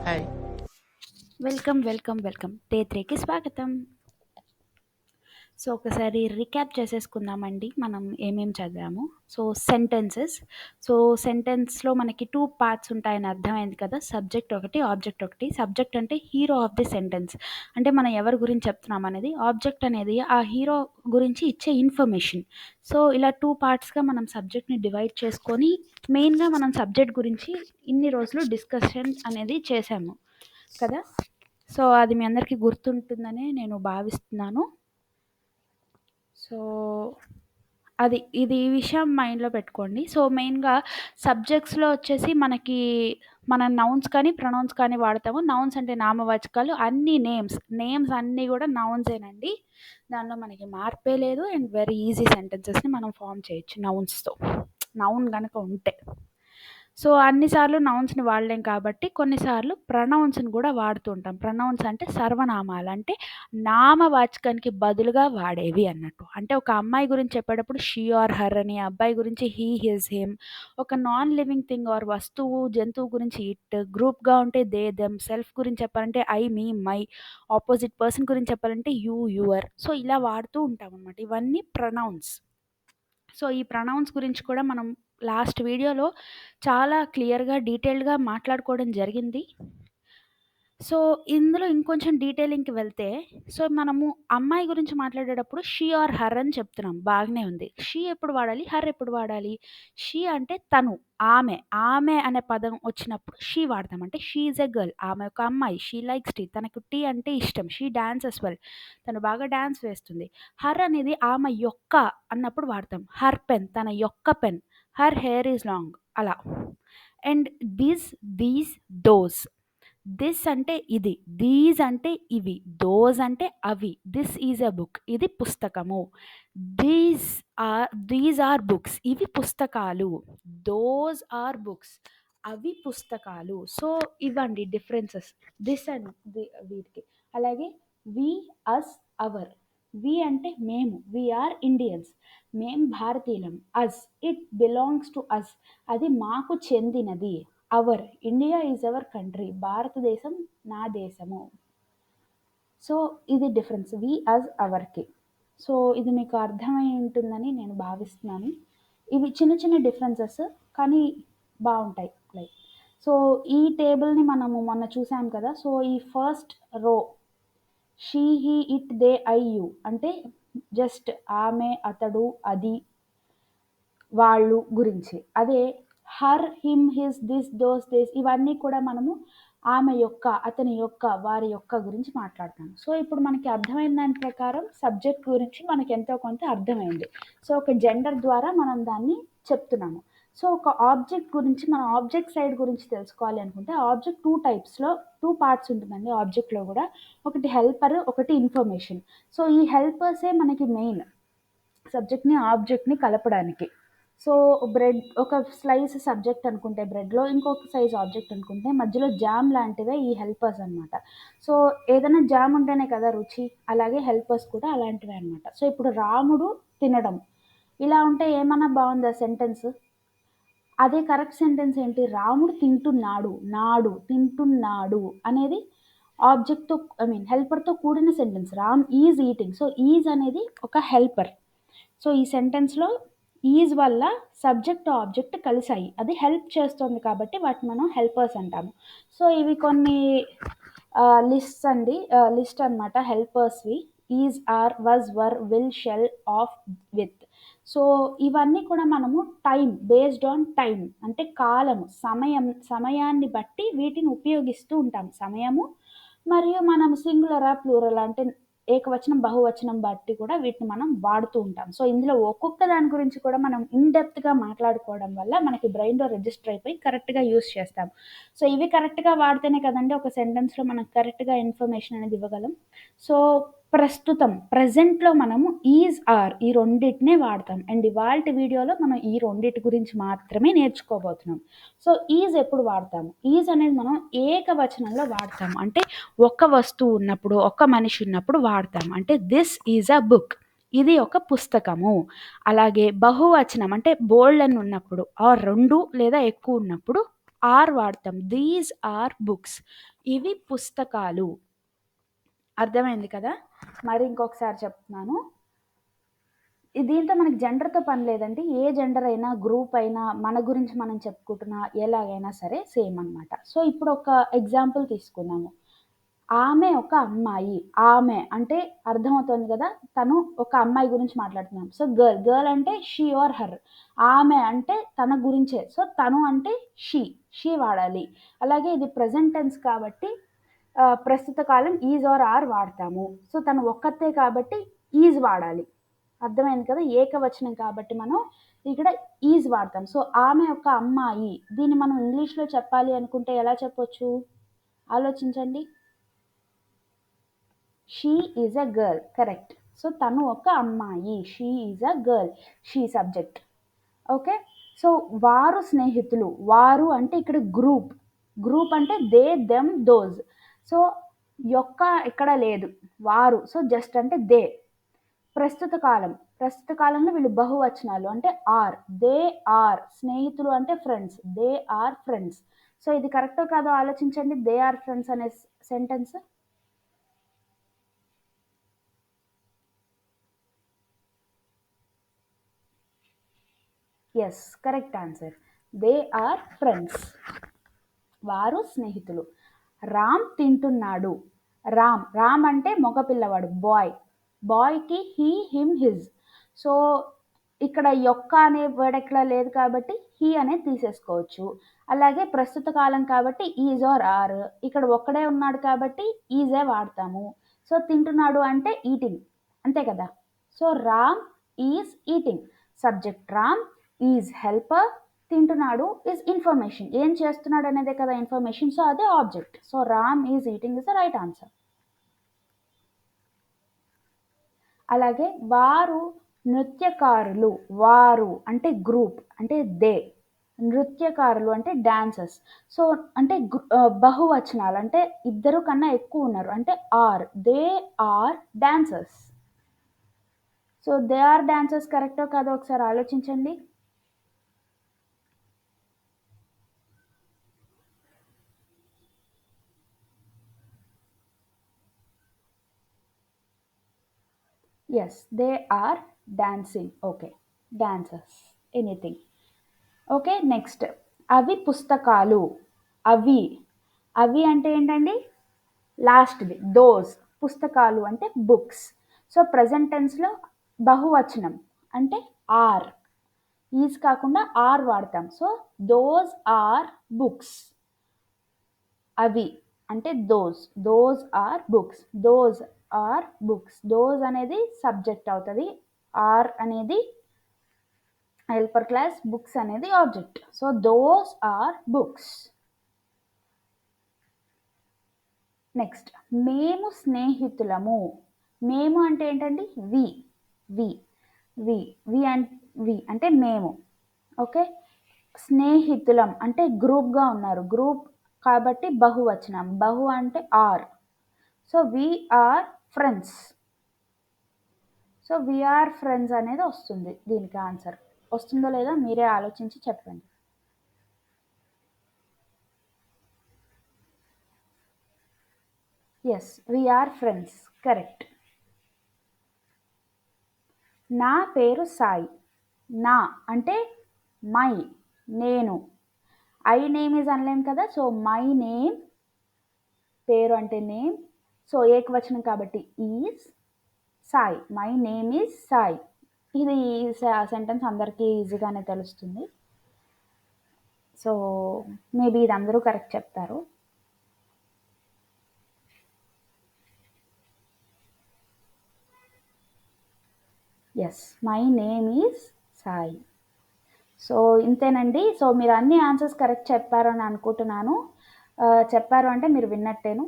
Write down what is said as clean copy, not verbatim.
Hi. Welcome. Day 3కి స్వాగతం. So, ఒకసారి రీక్యాప్ చేసేసుకుందామండి. మనం ఏమేం చదివామో. సో, సెంటెన్స్‌లో మనకి 2 పార్ట్స్ ఉంటాయని అర్థమైంది కదా! సబ్జెక్ట్ ఒకటి, ఆబ్జెక్ట్ ఒకటి. సబ్జెక్ట్ అంటే హీరో ఆఫ్ ది సెంటెన్స్. అంటే మనం ఎవరి గురించి చెప్తున్నాం అనేది. ఆబ్జెక్ట్ అనేది ఆ హీరో గురించి ఇచ్చే ఇన్ఫర్మేషన్. సో, ఇలా 2 పార్ట్స్‌గా మనం సబ్జెక్ట్‌ని డివైడ్ చేసుకొని, మెయిన్‌గా మనం సబ్జెక్ట్ గురించి ఇన్ని రోజులు డిస్కషన్ అనేది చేశాము కదా! సో, అది మీ అందరికీ గుర్తుంటుందని నేను భావిస్తున్నాను. సో, ఈ విషయం మైండ్‌లో పెట్టుకోండి. సో, మెయిన్‌గా సబ్జెక్ట్స్‌లో వచ్చేసి మనకి మనం నౌన్స్ కానీ, ప్రొనౌన్స్ కానీ వాడతాము. నౌన్స్ అంటే నామవాచకాలు, అన్నీ నేమ్స్ అన్నీ గూడా నౌన్సేనండి. దానిలో మనకి మార్పే లేదు. అండ్ వెరీ ఈజీ సెంటెన్సెస్‌ని మనం ఫార్మ్ చేయొచ్చు నౌన్స్‌తో. నౌన్ గనక ఉంటే. సో, అన్ని సార్లు నౌన్స్‌ని వాడలేం కాబట్టి, కొన్నిసార్లు ప్రొనౌన్స్‌ని గూడా వాడుతూ ఉంటాం. ప్రొనౌన్స్ అంటే సర్వనామాలు. అంటే నామవాచకానికి బదులుగా వాడేవి అన్నట్టు. అంటే ఒక అమ్మాయి గురించి చెప్పేటప్పుడు షీ ఆర్ హర్ అని, అబ్బాయి గురించి హీ, హిస్, హిమ్. ఒక నాన్ లివింగ్ థింగ్ ఆర్ వస్తువు, జంతువు గురించి ఇట్, గ్రూప్‌గా ఉంటే దే, దెమ్, సెల్ఫ్ గురించి చెప్పాలంటే I, me, my, opposite person గురించి చెప్పాలంటే యూ, యువర్. సో, ఇలా వాడుతూ ఉంటామనమాట. ఇవన్నీ ప్రొనౌన్స్. సో, ఈ ప్రొనౌన్స్ గురించి కూడా మనం లాస్ట్ వీడియోలో చాలా క్లియర్‌గా, డీటెయిల్డ్‌గా మాట్లాడుకోవడం జరిగింది. సో, ఇందులో ఇంకొంచెం డీటెయిలింగ్‌కి వెళ్తే, సో, మనము అమ్మాయి గురించి మాట్లాడేటప్పుడు షీ ఆర్ హర్ అని చెప్తున్నాం. బాగానే ఉంది. షీ ఎప్పుడు వాడాలి? హర్ ఎప్పుడు వాడాలి? షీ అంటే తను, ఆమె. ఆమె అనే పదం వచ్చినప్పుడు షీ వాడతాం. అంటే షీ ఈజ్ ఎ గర్ల్. ఆమె ఒక అమ్మాయి. She likes tea. తనకు టీ అంటే ఇష్టం. She dances well. తను బాగా డాన్స్ వేస్తుంది. హర్ అనేది ఆమె యొక్క అన్నప్పుడు వాడతాం. Her pen. తన యొక్క పెన్. Her hair is long. అలా. And these, those. దిస్ అంటే ఇది. దీస్ అంటే ఇవి. దోస్ అంటే అవి. This is a book. ఇది పుస్తకము. These are books. ఇవి పుస్తకాలు. Those are books. అవి పుస్తకాలు. సో, ఇవండి డిఫరెన్సెస్. దిస్ అండ్ వీటికి. అలాగే వి, అస్, అవర్. వి అంటే మేము. We are Indians. మేం భారతీయులం. Us, it belongs to us. అది మాకు చెందినది. Our, India is our country. భారతదేశం నా దేశము. సో, ఇది డిఫరెన్స్. వి, అస్, అవర్‌కి. సో, ఇది మీకు అర్థమై ఉంటుందని నేను భావిస్తున్నాను. ఇవి చిన్న చిన్న డిఫరెన్సెస్ కానీ బావుంటాయి. సో, ఈ టేబుల్‌ని మనము మొన్న చూసాం కదా! సో, ఈ first row she, he, it, they, I, you అంటే జస్ట్ ఆమె, అతడు, అది, వాళ్ళు గురించి. అదే her, him, his, this, those, this ఇవన్నీ కూడా మనము ఆమె యొక్క, అతని యొక్క, వారి యొక్క గురించి మాట్లాడతాం. సో, ఇప్పుడు మనకి అర్థమైన దాని ప్రకారం సబ్జెక్ట్ గురించి మనకి ఎంతో కొంత అర్థమైంది. సో, ఒక జెండర్ ద్వారా మనం దాన్ని చెప్తున్నాము. సో, ఒక ఆబ్జెక్ట్ గురించి మనం ఆబ్జెక్ట్ సైడ్ గురించి తెలుసుకోవాలి అనుకుంటే ఆబ్జెక్ట్ 2 టైప్స్‌లో 2 పార్ట్స్ ఉంటుందండి ఆబ్జెక్ట్‌లో గూడా. ఒకటి హెల్పర్, ఒకటి ఇన్ఫర్మేషన్. సో, ఈ హెల్పర్సే మనకి మెయిన్ సబ్జెక్ట్‌ని, ఆబ్జెక్ట్‌ని కలపడానికి. సో, బ్రెడ్ ఒక స్లైస్ సబ్జెక్ట్ అనుకుంటే బ్రెడ్‌లో, ఇంకొక సైజ్ ఆబ్జెక్ట్ అనుకుంటే మధ్యలో జామ్ లాంటివే ఈ హెల్పర్స్ అనమాట. సో, ఏదైనా జామ్ ఉంటేనే కదా రుచి. అలాగే హెల్పర్స్ కూడా అలాంటివే అనమాట. సో, ఇప్పుడు రాముడు తినడం. ఇలా ఉంటే ఏమన్నా బావుందా సెంటెన్స్? అదే కరెక్ట్ సెంటెన్స్ ఏంటి? రాముడు తింటున్నాడు. తింటున్నాడు అనేది ఆబ్జెక్ట్‌తో హెల్పర్‌తో కూడిన sentence. Ram is eating. So, is అనేది ఒక హెల్పర్. సో, ఈ సెంటెన్స్‌లో ఈజ్ వల్ల సబ్జెక్ట్, ఆబ్జెక్ట్ కలిసాయి. అది హెల్ప్ చేస్తోంది కాబట్టి వాటిని మనం హెల్పర్స్ అంటాము. సో, ఇవి కొన్ని లిస్ట్స్ అండి. లిస్ట్ అనమాట హెల్పర్స్‌వి. Is, are, was, were, will, shall, of, with. So, ఇవన్నీ కూడా మనము బేస్డ్ ఆన్ టైమ్ అంటే కాలము, సమయాన్ని బట్టి వీటిని ఉపయోగిస్తూ ఉంటాం. సమయము మరియు మనం సింగులరా, ప్లూరలా అంటే ఏకవచనం, బహువచనం బట్టి కూడా వీటిని మనం వాడుతూ ఉంటాం. సో, ఇందులో ఒక్కొక్క దాని గురించి కూడా మనం ఇన్ డెప్త్‌గా మాట్లాడుకోవడం వల్ల మనకి బ్రెయిన్‌లో రిజిస్టర్ అయిపోయి కరెక్ట్‌గా యూజ్ చేస్తాం. సో, ఇవి కరెక్ట్‌గా వాడితేనే కదండీ ఒక సెంటెన్స్‌లో మనం కరెక్ట్‌గా ఇన్ఫర్మేషన్ అనేది ఇవ్వగలం. సో, ప్రెజెంట్‌లో మనము ఈజ్, ఆర్ ఈ రెండిటినే వాడతాం. అండ్ ఇవాల్టి వీడియోలో మనం ఈ రెండిటి గురించి మాత్రమే నేర్చుకోబోతున్నాం. సో, ఈజ్ ఎప్పుడు వాడతాము? ఈజ్ అనేది మనం ఏకవచనంలో వాడతాము. అంటే ఒక వస్తువు ఉన్నప్పుడు, ఒక మనిషి ఉన్నప్పుడు వాడతాము. అంటే దిస్ ఈజ్ అ బుక్. ఇది ఒక పుస్తకము. అలాగే బహువచనం అంటే బోలెడన్ని ఉన్నప్పుడు ఆర్ 2 లేదా ఎక్కువ ఉన్నప్పుడు ఆర్ వాడతాం. These are books. ఇవి పుస్తకాలు. అర్థమైంది కదా! మరి ఇంకొకసారి చెప్తున్నాను. దీంతో మనకి జెండర్‌తో పని లేదండి. ఏ జెండర్ అయినా, గ్రూప్ అయినా, మన గురించి మనం చెప్పుకుంటున్నా ఎలాగైనా సరే సేమ్ అనమాట. సో, ఇప్పుడు ఒక ఎగ్జాంపుల్ తీసుకుందాము. ఆమె ఒక అమ్మాయి. ఆమె అంటే అర్థమవుతోంది గదా! తను ఒక అమ్మాయి గురించి మాట్లాడుతున్నాం. So, girl. గర్ల్ అంటే షీ ఆర్ హర్. ఆమె అంటే తన గురించే. సో, తను అంటే షీ. షీ వాడాలి. అలాగే ఇది ప్రెజెంట్ టెన్స్ కాబట్టి ప్రస్తుత కాలం ఈజ్ ఆర్ ఆర్ వాడతాము. సో, తను ఒక్కతే కాబట్టి ఈజ్ వాడాలి. అర్థమైంది కదా! ఏకవచనం కాబట్టి మనం ఇక్కడ ఈజ్ వాడతాం. సో, ఆమె ఒక అమ్మాయి. దీన్ని మనం ఇంగ్లీష్‌లో చెప్పాలి అనుకుంటే ఎలా చెప్పొచ్చు? ఆలోచించండి. She is a girl. Correct. So, తను ఒక అమ్మాయి. She is a girl. She subject. Okay. So, వారు స్నేహితులు. వారు అంటే ఇక్కడ గ్రూప్. గ్రూప్ అంటే దే, దెమ్, దోస్. సో, యొక్క ఇక్కడ లేదు. వారు. సో, జస్ట్ అంటే దే. ప్రస్తుత కాలం. ప్రస్తుత కాలంలో వీళ్ళు బహువచనాలు అంటే ఆర్. They are. స్నేహితులు అంటే friends. They are friends. So, ఇది కరెక్టో కాదో ఆలోచించండి. దే ఆర్ ఫ్రెండ్స్ అనే sentence. Yes. Correct answer. They are friends. వారు స్నేహితులు. రామ్ తింటున్నాడు. రామ్. రామ్ అంటే మగ పిల్లవాడు. బాయ్. బాయ్‌కి హీ, హిమ్, హిజ్. సో, ఇక్కడ యొక్క అనే వర్డ్ ఎక్కడ లేదు కాబట్టి హీ అనేది తీసేసుకోవచ్చు. అలాగే ప్రస్తుత కాలం కాబట్టి ఈజ్ ఆర్ ఆర్. ఇక్కడ ఒక్కడే ఉన్నాడు కాబట్టి ఈజే వాడతాము. సో, తింటున్నాడు అంటే ఈటింగ్. అంతే కదా! So, Ram is eating. Subject Ram, is helper, తింటున్నాడు ఈజ్ ఇన్ఫర్మేషన్. ఏం చేస్తున్నాడు అనేదే కదా ఇన్ఫర్మేషన్. సో, అదే object. So, Ram is eating is the right answer. అలాగే వారు నృత్యకారులు. వారు అంటే గ్రూప్ అంటే దే. నృత్యకారులు అంటే డాన్సర్స్. సో, అంటే బహువచనాలు అంటే ఇద్దరు కన్నా ఎక్కువ ఉన్నారు. అంటే are. They are dancers. So, they are dancers కరెక్టో కాదో ఒకసారి ఆలోచించండి. Yes, they are dancing. Okay. Dancers. Anything. Okay. Next. అవి పుస్తకాలు. అవి. అవి అంటే ఏంటండి? లాస్ట్‌ది. దోస్. పుస్తకాలు అంటే బుక్స్. సో, ప్రెజెంట్ టెన్స్‌లో బహువచనం అంటే ఆర్. ఈజ్ కాకుండా ఆర్ వాడతాం. So, those are books. అవి అంటే those. Those are books. Those are books. Those అనేది సబ్జెక్ట్ అవుతది. ఆర్ అనేది హెల్పర్ క్లాస్. బుక్స్ అనేది object. So, those are books. Next. మేము స్నేహితులము. మేము అంటే ఏంటండి? వి. వి. వి. వి అంటే మేము. ఓకే. స్నేహితులం అంటే గ్రూప్‌గా ఉన్నారు. గ్రూప్ కాబట్టి బహువచనం. బహు అంటే are. So, we are friends. So, we are friends అనేది వస్తుంది దీనికి ఆన్సర్. వస్తుందో లేదో మీరే ఆలోచించి చెప్పండి. Yes. We are friends. Correct. నా పేరు సాయి. నా అంటే మై. నేను. ఐ నేమ్ ఈజ్ అనలేం కదా! So, my name. పేరు అంటే నేమ్. సో, ఏకవచనం కాబట్టి is Sai. My name is Sai. ఇది సెంటెన్స్ అందరికీ ఈజీగానే తెలుస్తుంది. సో, మేబీ ఇది అందరూ కరెక్ట్ చెప్తారు. Yes. My name is Sai. So, ఇంతేనండి. సో, మీరు అన్ని ఆన్సర్స్ కరెక్ట్ చెప్పారు అని అనుకుంటున్నాను. చెప్పారు అంటే మీరు విన్నట్టేను.